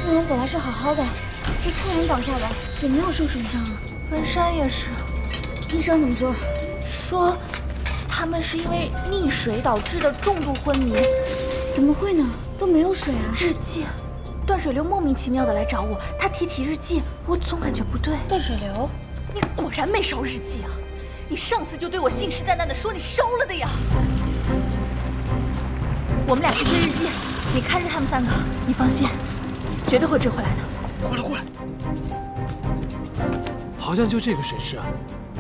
慕容本来是好好的，这突然倒下来，也没有受什么伤啊。文山也是，医生怎么说？说他们是因为溺水导致的重度昏迷。怎么会呢？都没有水啊！日记，断水流莫名其妙的来找我，他提起日记，我总感觉不对。断水流？你果然没烧日记啊！你上次就对我信誓旦旦的说你烧了的呀！我们俩去追日记，你看着他们3个，你放心，绝对会追回来的。过来过来，好像就这个水池啊！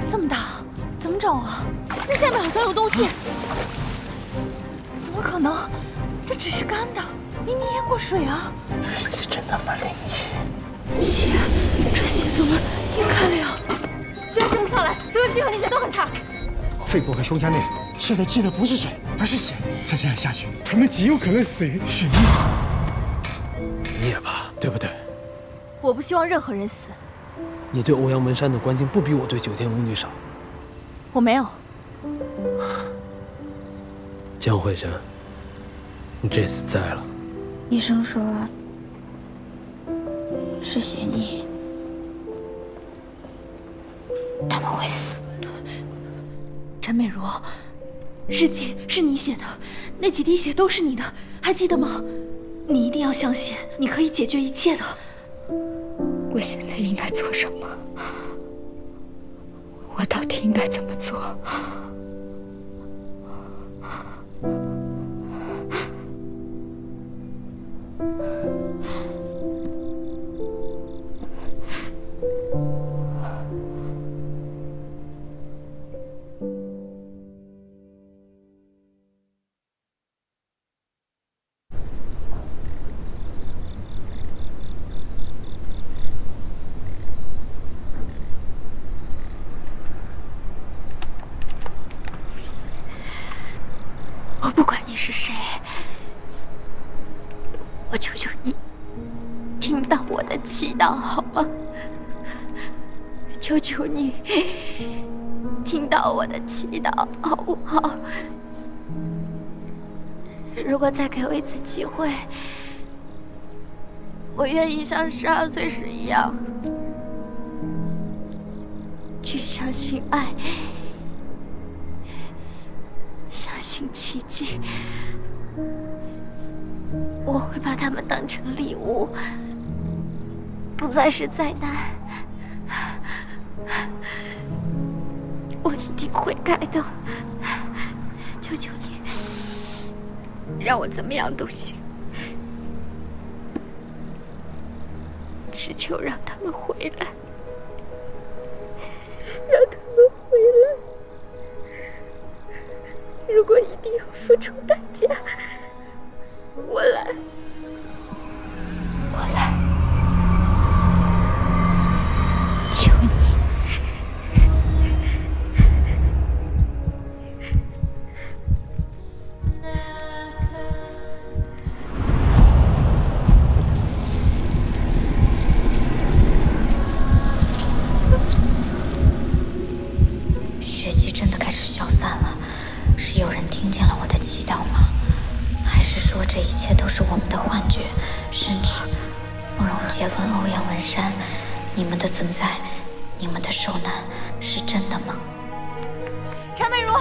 这么大，怎么找啊？那下面好像有东西，怎么可能？这只是干的，明明淹过水啊！日记真他妈灵异！血，这血怎么晕开了呀？血升不上来，CVP 和凝血都很差。肺部和胸腔内现在积的不是水，而是血。再这样下去，他们极有可能死于血溺。你也怕，对不对？我不希望任何人死。你对欧阳文山的关心不比我对九天龙女少。我没有。江慧珍，你这次在了。医生说是血溺，他们会死。陈美如，日记是你写的，那几滴血都是你的，还记得吗？你一定要相信，你可以解决一切的。我现在应该做什么？我到底应该怎么做？我不管你是谁，我求求你，听到我的祈祷好吗？求求你，听到我的祈祷好不好？如果再给我一次机会，我愿意像12岁时一样，去相信爱。相信奇迹，我会把它们当成礼物，不再是灾难。我一定会改的，求求你，让我怎么样都行，只求让他们回来，让他们回来。如果一定要付出代价，我来，我来，求你。血迹真的开始消散了。是有人听见了我的祈祷吗？还是说这一切都是我们的幻觉？甚至慕容杰伦、欧阳文山，你们的存在，你们的受难，是真的吗？陈美如，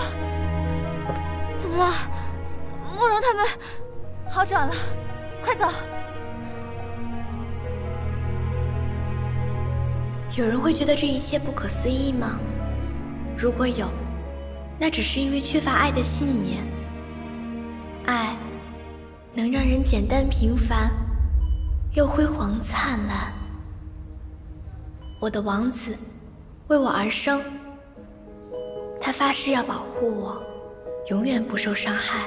怎么了？慕容他们好转了，快走！有人会觉得这一切不可思议吗？如果有，那只是因为缺乏爱的信念。爱能让人简单平凡，又辉煌灿烂。我的王子为我而生，他发誓要保护我，永远不受伤害。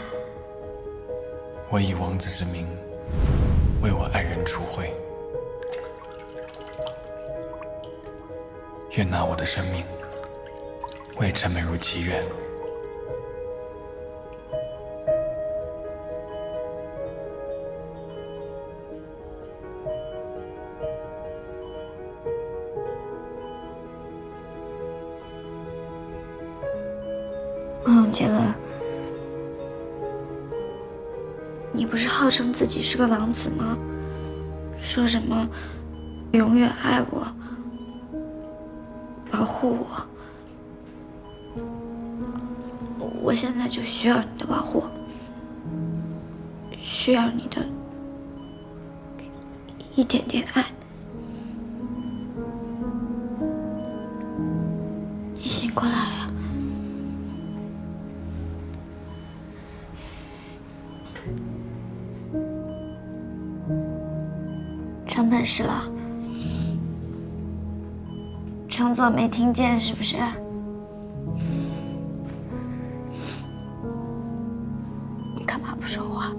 我以王子之名为我爱人除秽，愿拿我的生命为陈美如祈愿。慕容杰伦，你不是号称自己是个王子吗？说什么永远爱我、保护我。我现在就需要你的保护，需要你的一点点爱。你醒过来呀！真本事了，装作没听见是不是？你干嘛不说话？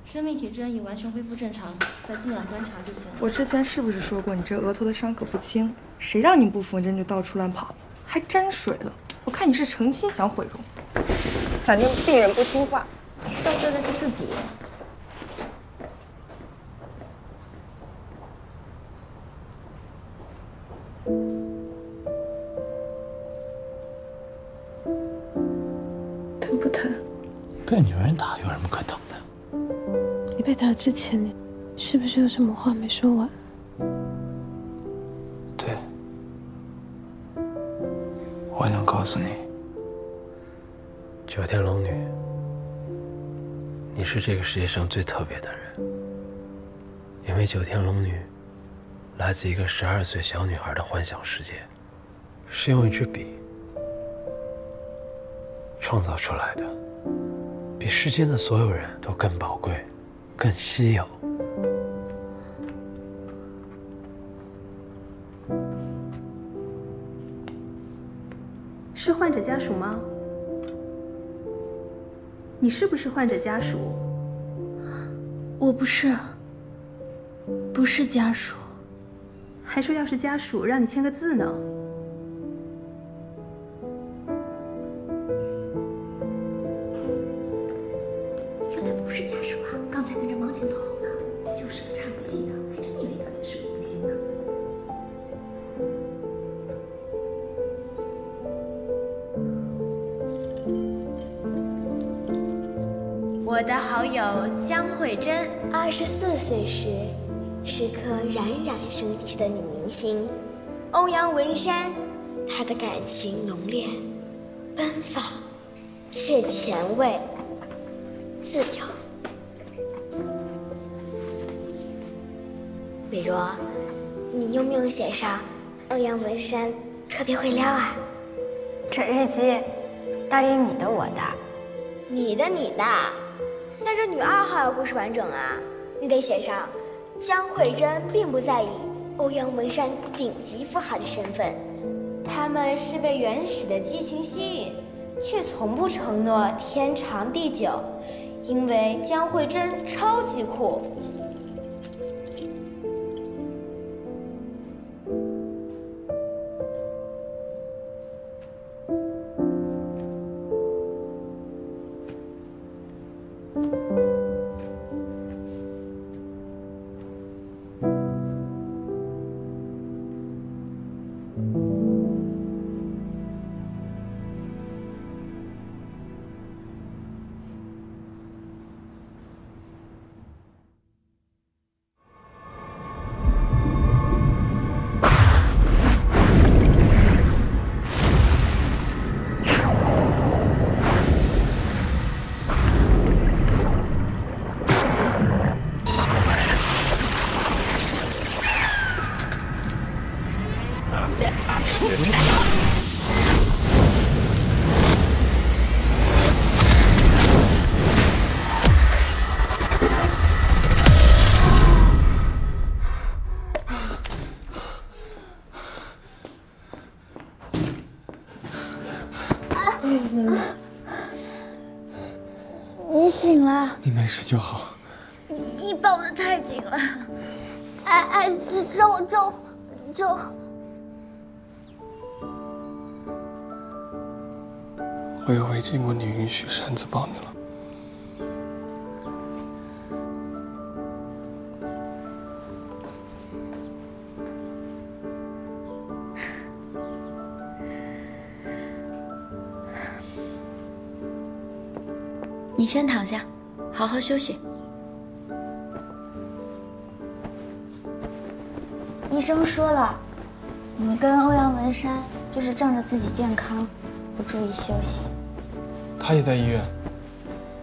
生命体征已完全恢复正常，再静养观察就行了。我之前是不是说过你这额头的伤可不轻？谁让你不缝针就到处乱跑，还沾水了？我看你是诚心想毁容。反正病人不听话，受罪的是自己。疼不疼？被女人打有什么可疼的？你被打之前，你是不是有什么话没说完？对，我想告诉你，九天龙女，你是这个世界上最特别的人，因为九天龙女来自一个12岁小女孩的幻想世界，是用一支笔创造出来的，比世间的所有人都更宝贵、更稀有。是患者家属吗？你是不是患者家属？我不是，不是家属。还说要是家属，让你签个字呢。原来不是家属啊！刚才跟着忙前跑后的，就是个唱戏的，还真以为自己是个明星呢。我的好友江慧珍，24岁时是颗冉冉升起的女明星。欧阳文山，她的感情浓烈、奔放且前卫、自由。美若，你用不用写上欧阳文山特别会撩啊？这日记到底你的我的？你的。但这女2号要故事完整啊，你得写上江慧珍并不在意欧阳文山顶级富豪的身份，他们是被原始的激情吸引，却从不承诺天长地久，因为江慧珍超级酷。你醒了。你没事就好。你抱得太紧了。皱。我有违经过你允许擅自抱你了。你先躺下，好好休息。医生说了，你跟欧阳文山就是仗着自己健康，不注意休息。他也在医院。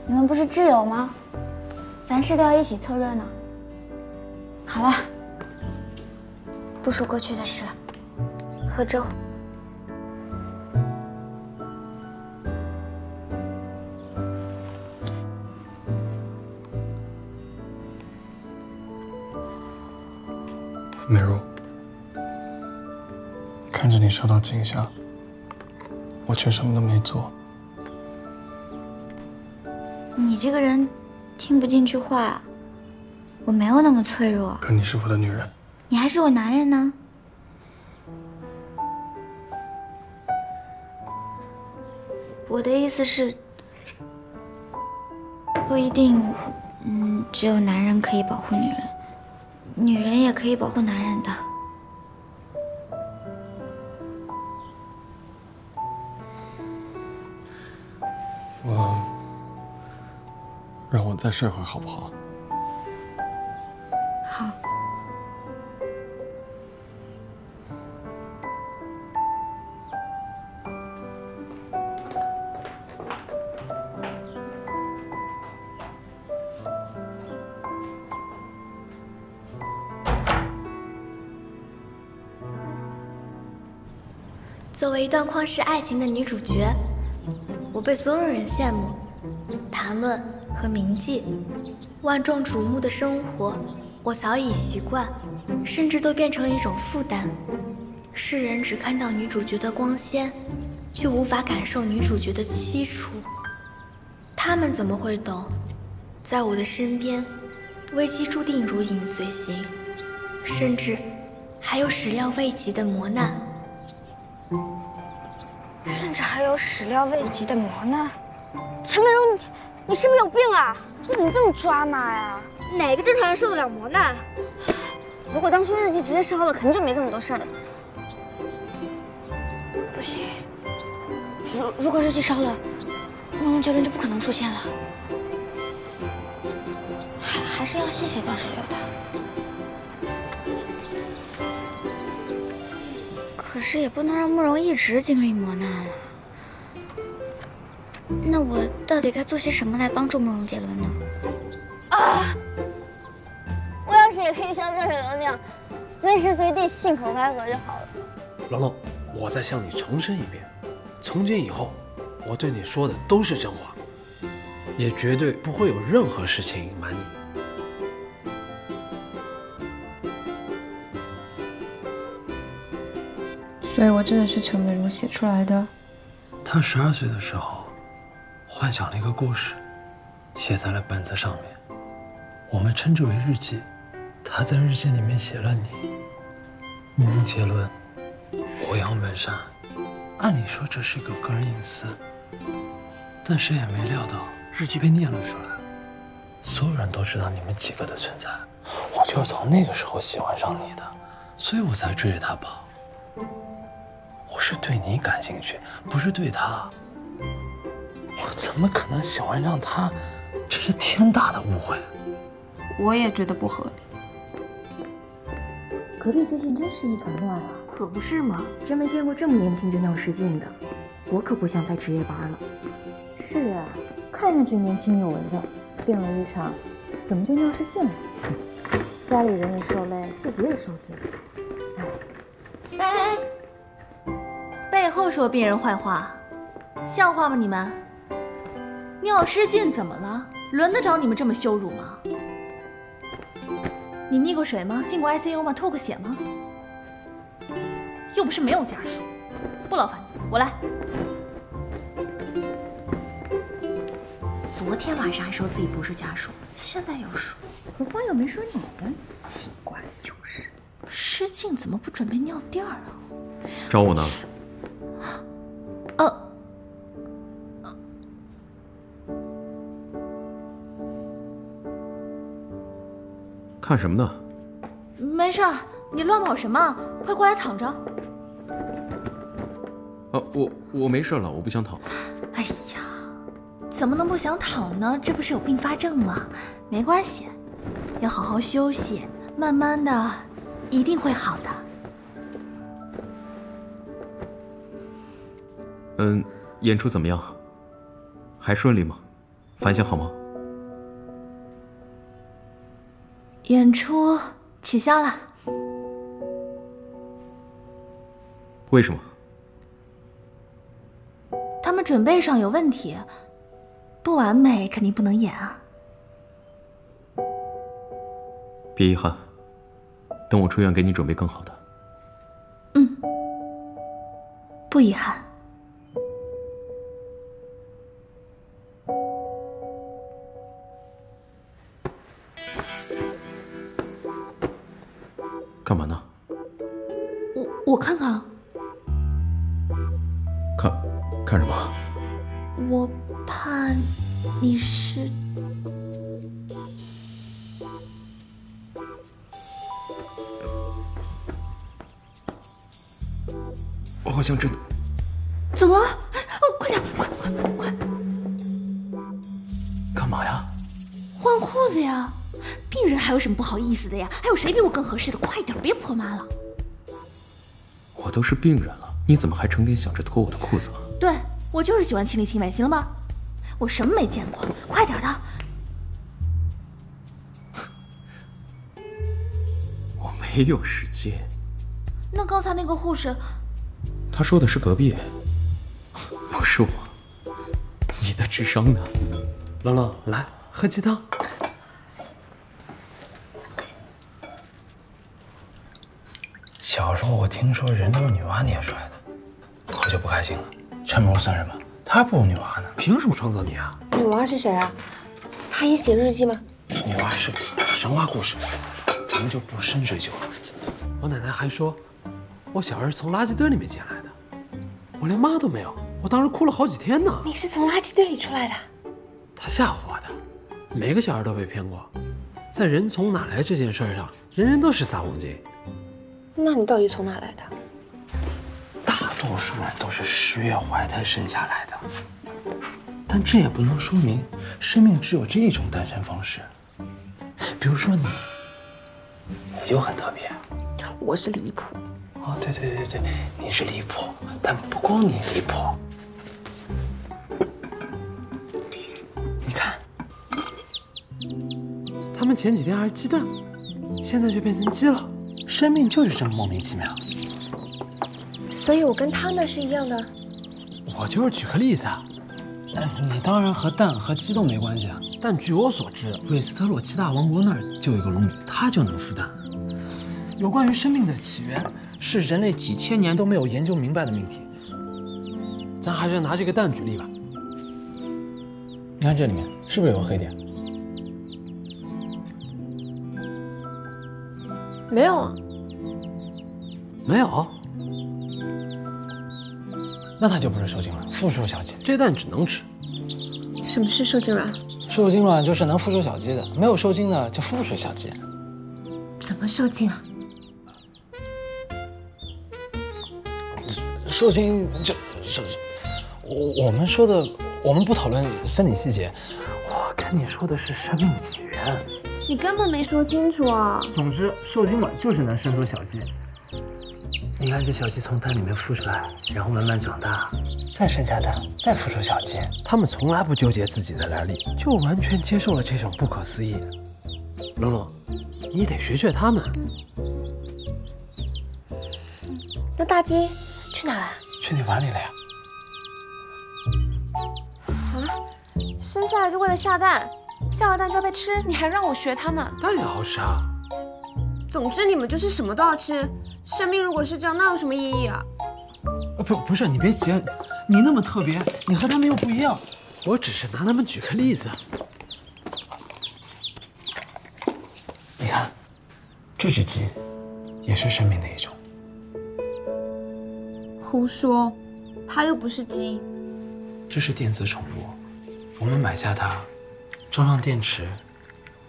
你们不是挚友吗？凡事都要一起凑热闹。好了，不说过去的事了，喝粥。美如，看着你受到惊吓，我却什么都没做。你这个人听不进去话，我没有那么脆弱。可你是我的女人，你还是我男人呢。我的意思是，不一定，只有男人可以保护女人。女人也可以保护男人的。让我再睡会好不好？好。作为一段旷世爱情的女主角，我被所有人羡慕、谈论和铭记。万众瞩目的生活，我早已习惯，甚至都变成一种负担。世人只看到女主角的光鲜，却无法感受女主角的凄楚。他们怎么会懂，在我的身边，危机注定如影随形，甚至还有始料未及的磨难。甚至还有始料未及的磨难。陈美如，你是不是有病啊？你怎么这么抓马呀？哪个正常人受得了磨难？如果当初日记直接烧了，肯定就没这么多事儿了。不行，如果日记烧了，慕容杰伦就不可能出现了。还是要谢谢段水流的。可是也不能让慕容一直经历磨难啊。那我到底该做些什么来帮助慕容杰伦呢？啊！我要是也可以像段水流那样，随时随地信口开河就好了。龙龙，我再向你重申一遍，从今以后，我对你说的都是真话，也绝对不会有任何事情隐瞒你。所以我真的是陈美如写出来的。他12岁的时候，幻想了一个故事，写在了本子上面，我们称之为日记。他在日记里面写了你、慕容杰伦、欧阳文山。按理说这是个个人隐私，但谁也没料到日记被念了出来，所有人都知道你们几个的存在。我就是从那个时候喜欢上你的，所以我才追着他跑。我是对你感兴趣，不是对他。我怎么可能喜欢上他？这是天大的误会。我也觉得不合理。隔壁最近真是一团乱啊！可不是嘛，真没见过这么年轻就尿失禁的。我可不想再值夜班了。是啊，看上去年轻有为的，病了一场，怎么就尿失禁了？家里人也受累，自己也受罪。哎，背后说病人坏话，像话吗你们？尿失禁怎么了？轮得着你们这么羞辱吗？你溺过水吗？进过 ICU 吗？吐过血吗？又不是没有家属，不劳烦你，我来。昨天晚上还说自己不是家属，现在又说，何况又没说你呢，奇怪就是。失禁怎么不准备尿垫啊？找我呢？看什么呢？没事儿，你乱跑什么？快过来躺着。我没事了，我不想躺。哎呀，怎么能不想躺呢？这不是有并发症吗？没关系，要好好休息，慢慢的，一定会好的。演出怎么样？还顺利吗？反响好吗？演出取消了。为什么？他们准备上有问题，不完美肯定不能演啊。别遗憾，等我出院给你准备更好的。不遗憾。干嘛呢？我看看。看什么？我怕你是……我好像知道。怎么了？快点，快！干嘛呀？换裤子呀！病人还有什么不好意思的呀？还有谁比我更合适的？快点，别婆妈了。我都是病人了，你怎么还成天想着脱我的裤子？对，我就是喜欢亲力亲为，行了吗？我什么没见过，快点的。我没有时间。那刚才那个护士，他说的是隔壁，不是我。你的智商呢？冷冷，来喝鸡汤。小时候我听说人都是女娲捏出来的，我就不开心了。陈某算什么？他还不如女娲呢，凭什么创造你啊？女娲是谁啊？她也写日记吗？女娲是神话故事，咱们就不深追究了。我奶奶还说，我小时候从垃圾堆里面捡来的，我连妈都没有，我当时哭了好几天呢。你是从垃圾堆里出来的？她吓唬我的，每个小孩都被骗过，在人从哪来这件事上，人人都是撒谎精。那你到底从哪来的？大多数人都是10月怀胎生下来的，但这也不能说明生命只有这种诞生方式。比如说你就很特别。我是离谱。哦，对，你是离谱，但不光你离谱。你看，他们前几天还是鸡蛋，现在就变成鸡了。生命就是这么莫名其妙。所以我跟他们是一样的。我就是举个例子啊。你当然和蛋和鸡都没关系啊。但据我所知，韦斯特洛7大王国那儿就有一个龙女，她就能孵蛋。有关于生命的起源，是人类几千年都没有研究明白的命题。咱还是拿这个蛋举例吧。你看这里面是不是有个黑点？没有啊。没有？那它就不是受精卵，复数小鸡。这蛋只能吃。什么是受精卵？受精卵就是能孵出小鸡的，没有受精的就孵不出小鸡。怎么受精啊？受精我们说的，我们不讨论生理细节。我跟你说的是生命起源。你根本没说清楚啊！总之，受精卵就是能生出小鸡。你看，这小鸡从蛋里面孵出来，然后慢慢长大，再生下蛋，再孵出小鸡。它们从来不纠结自己的来历，就完全接受了这种不可思议。龙龙，你得学学他们。那大鸡去哪了？去你碗里了呀。啊！生下来就为了下蛋，下了蛋就要被吃，你还让我学他们？蛋也好吃啊。总之你们就是什么都要吃。生命如果是这样，那有什么意义啊？不是，你别急，你那么特别，你和他们又不一样。我只是拿他们举个例子。你看，这只鸡也是生命的一种。胡说，它又不是鸡。这是电子宠物，我们买下它，装上电池，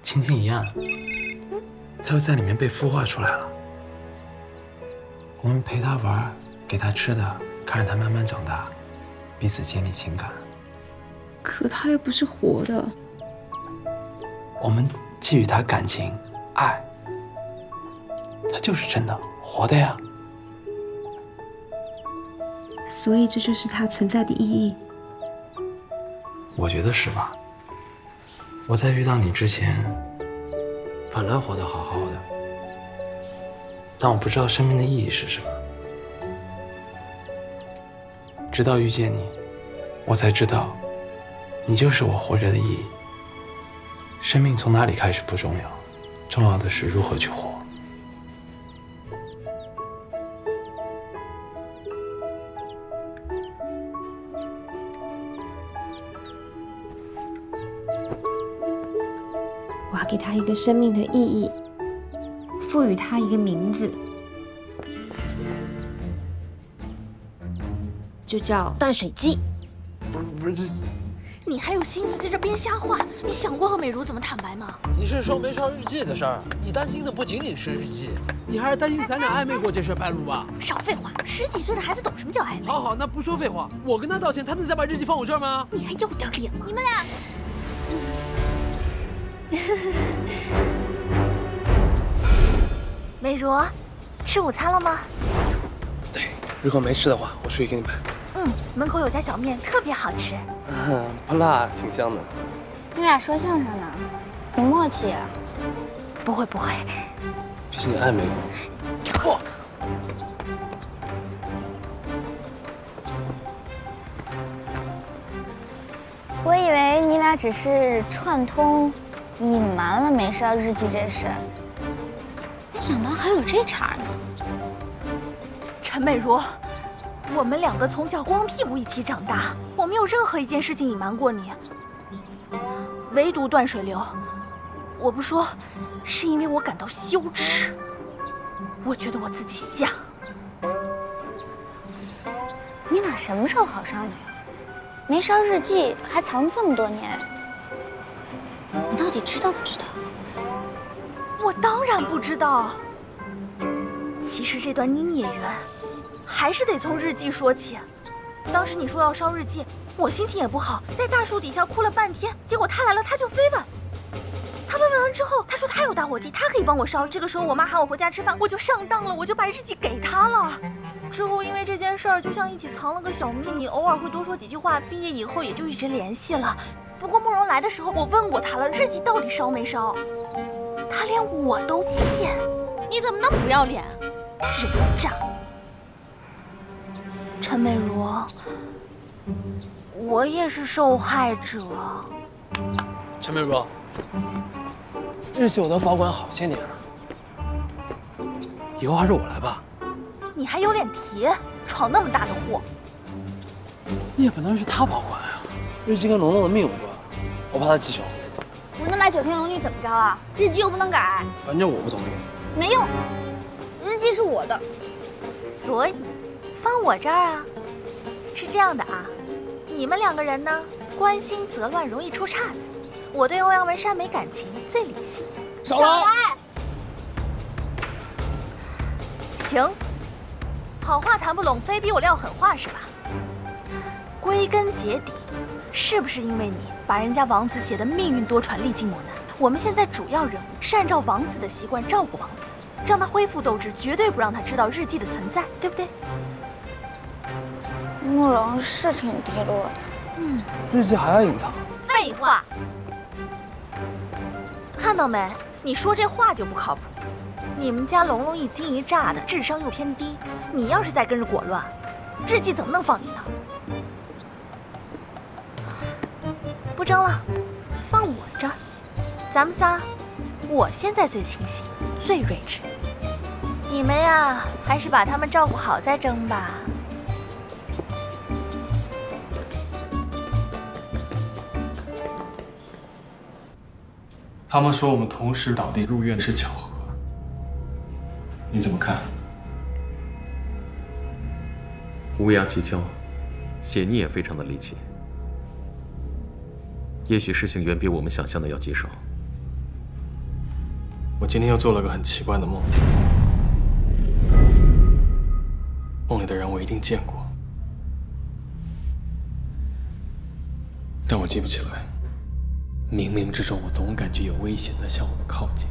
轻轻一按，他又在里面被孵化出来了。我们陪他玩，给他吃的，看着他慢慢长大，彼此建立情感。可他又不是活的。我们寄予他感情、爱，他就是真的活的呀。所以这就是他存在的意义。我觉得是吧？我在遇到你之前，本来活得好好的，但我不知道生命的意义是什么。直到遇见你，我才知道，你就是我活着的意义。生命从哪里开始不重要，重要的是如何去活。我要给他一个生命的意义，赋予他一个名字，就叫断水机。不是，你还有心思在这编瞎话？你想过和美如怎么坦白吗？你是说没烧日记的事儿？你担心的不仅仅是日记，你还是担心咱俩暧昧过这事败露吧？少废话，10几岁的孩子懂什么叫暧昧？好，那不说废话，我跟他道歉，他能再把日记放我这儿吗？你还有点脸吗？你们俩。美如，吃午餐了吗？对，如果没吃的话，我出去给你买。门口有家小面，特别好吃。不辣，挺香的。你俩说相声呢，有默契啊。不会，毕竟暧昧过。我以为你俩只是串通，隐瞒了没烧日记这事，没想到还有这茬呢。陈美如，我们2个从小光屁股一起长大，我没有任何一件事情隐瞒过你，唯独断水流，我不说，是因为我感到羞耻，我觉得我自己瞎。你俩什么时候好上的呀？没烧日记还藏这么多年，你到底知道不知道？我当然不知道。其实这段孽缘，还是得从日记说起。当时你说要烧日记，我心情也不好，在大树底下哭了半天。结果他来了，他就飞问。他问完之后，他说他有打火机，他可以帮我烧。这个时候我妈喊我回家吃饭，我就上当了，我就把日记给他了。之后因为这件事儿，就像一起藏了个小秘密，偶尔会多说几句话。毕业以后也就一直联系了。不过慕容来的时候，我问过他了，日记到底烧没烧？他连我都骗，你怎么那么不要脸？人渣！陈美如，我也是受害者。陈美如，日记我都保管好些年了，以后还是我来吧。你还有脸提，闯那么大的祸！你也不能是他保管啊，日记跟龙龙的命有关，我怕他记仇。我能把9天龙女怎么着啊？日记又不能改。反正我不同意。没用，日记是我的，所以放我这儿啊。是这样的啊，你们2个人呢，关心则乱，容易出岔子。我对欧阳文山没感情，最理性。少来！行，好话谈不拢，非逼我撂狠话是吧？归根结底，是不是因为你把人家王子写的命运多舛，历尽磨难？我们现在主要任务是按照王子的习惯照顾王子，让他恢复斗志，绝对不让他知道日记的存在，对不对？慕容是挺低落的。日记还要隐藏？废话！看到没？你说这话就不靠谱。你们家龙龙一惊一乍的，智商又偏低，你要是再跟着裹乱，日记怎么能放你那儿？不争了，放我这儿。咱们仨，我现在最清醒，最睿智。你们呀，还是把他们照顾好再争吧。他们说我们同时倒地入院是巧合，你怎么看？乌鸦蹊跷，血逆也非常的离奇。也许事情远比我们想象的要棘手。我今天又做了个很奇怪的梦，梦里的人我一定见过，但我记不起来。冥冥之中，我总感觉有危险在向我们靠近。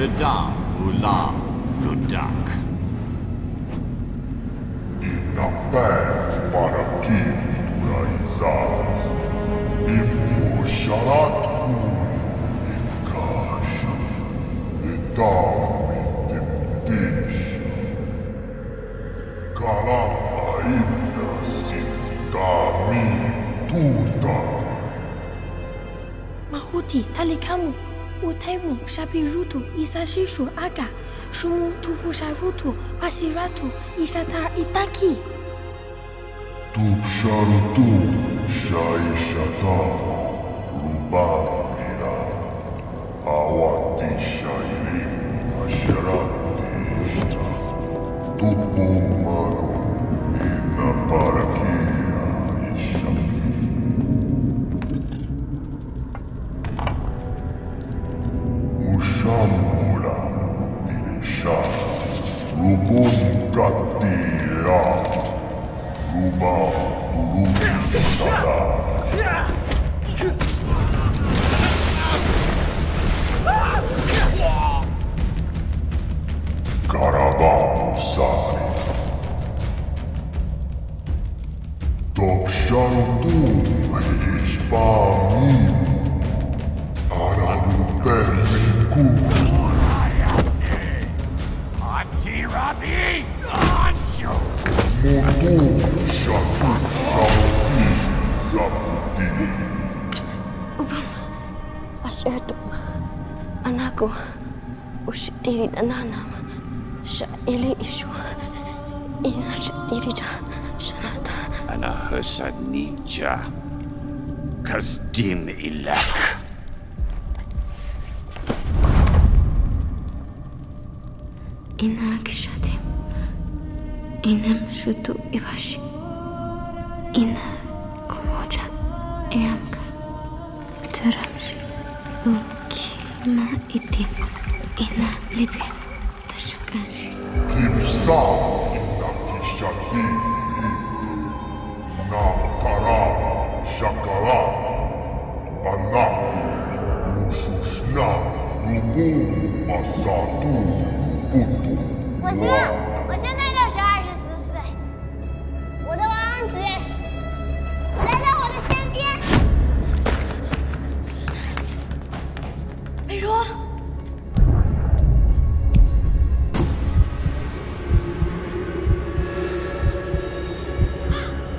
Dedam ulam gudak. Inapet para kini raizas. Imu sharat kulu inkasha. Edam intimudisha. Kalama inna sitami tuta. Mahuti talikamu. Utaimu shapi rutu isashi shu aga shumu tupusha rutu asiratu ishatar itaki. Tupsharutu shaishata rubamira awati shairimu asharati ishta tupumano ina parakia ishapi. Mushamula diresha rubun katia ruba turun sada. Karabam sari. Topsharutu ishpamim. Ararupermiku. Atirabi Ancho. Mutu shatu shauti zaputi. Ubam, asyadu, anakku, usitiri dananam, syaili isu, ina sitiri sanata. Ana hasanija, kasdim ilak. Ina kishatim, inem shutu ibashi, ina kumoja iramka, taramshi, ukima itim, ina libin, tashukanshi. Kimsa ina kishati, na kara shakara, anak mususna rubu masatu putu. 我现在就是24岁，我的王子来到我的身边。美如，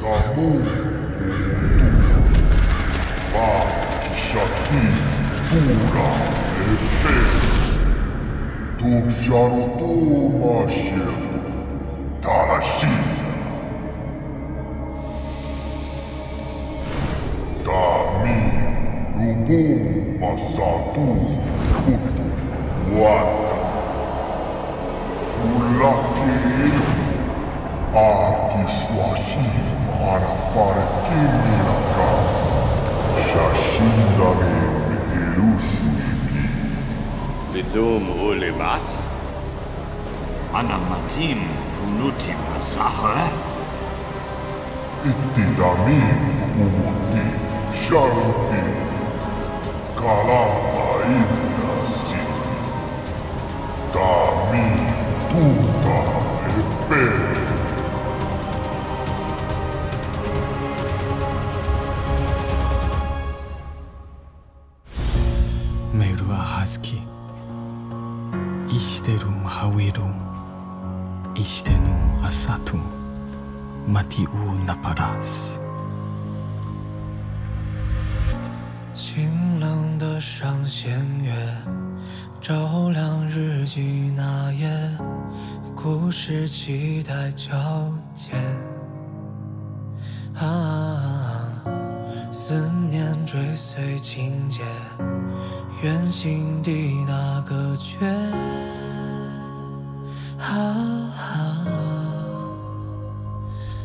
大木putu, ba shati pura epe, tupsharutu mashiru. Tarashita Dami Rubum Masatu Putu Wata Sulaki Akishwashi Manaparekimiraka Shashindami Hirushuiki Lidum ulimas Anamatim Punutim Sahara Itidami Umuti Sharuti Kalama Inna Siti Dami Tuta Epe Meru Husky Ishiteru Hawiru Ishtenu Asatu Matiu Naparas 清冷的上弦月，照亮日记那页，故事期待交接。思念。情节，圆心底那个缺。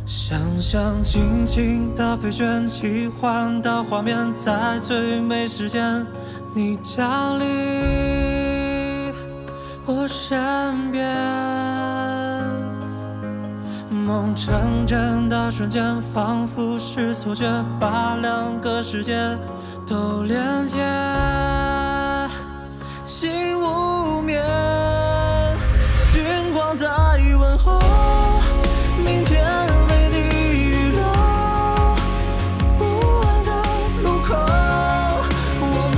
想象尽情的飞旋，奇幻的画面，在最美时间，你降临我身边。梦成真的瞬间，仿佛是错觉，把两个世界都连接，心无眠，星光在问候，明天为你预留不安的路口，我们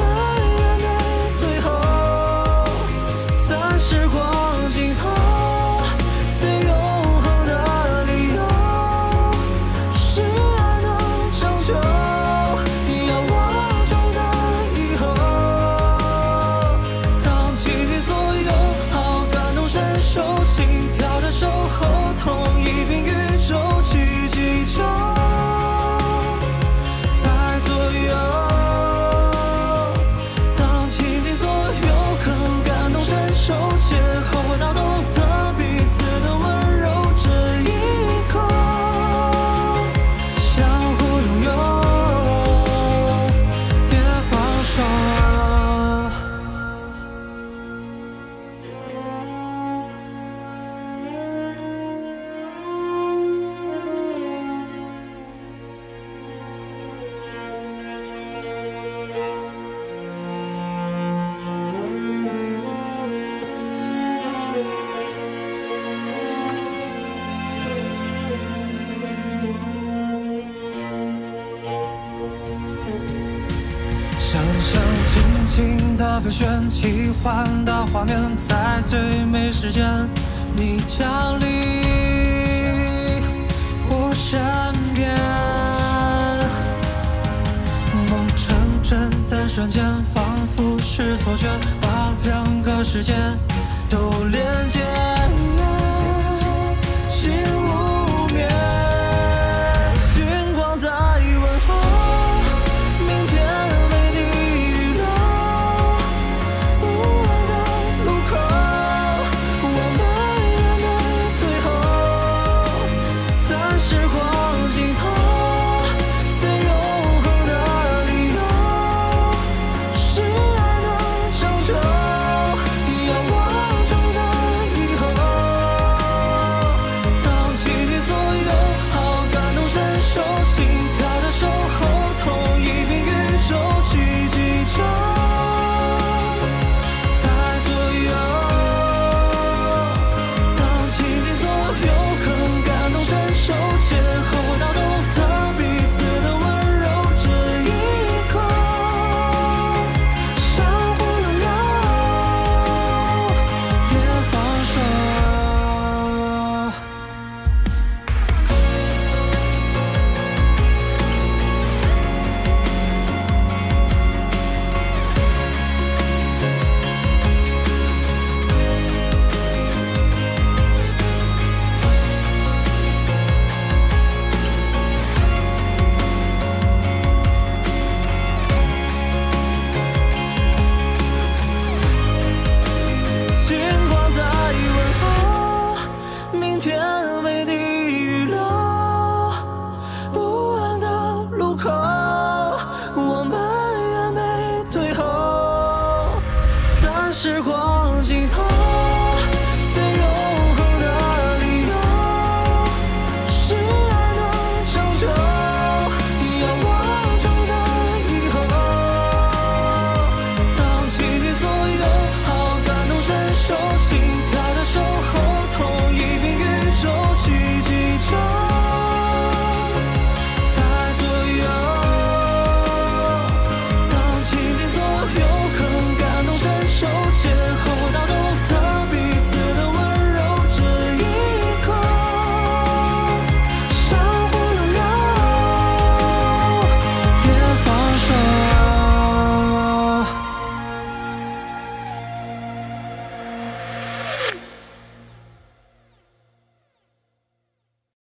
也没退后，在时光尽头最永恒的理由，是爱能长久，仰望中的以后，当倾尽所有，好感同身受，心跳的守候，同一片宇宙，奇迹就在左右。当倾尽所有，更感同身受，邂逅到懂得彼此的温柔，这一刻相互拥有，别放手。想象尽情的飞旋，奇幻的画面，在最美时间，你降临我身边。梦成真的瞬间，仿佛是错觉，把两个世界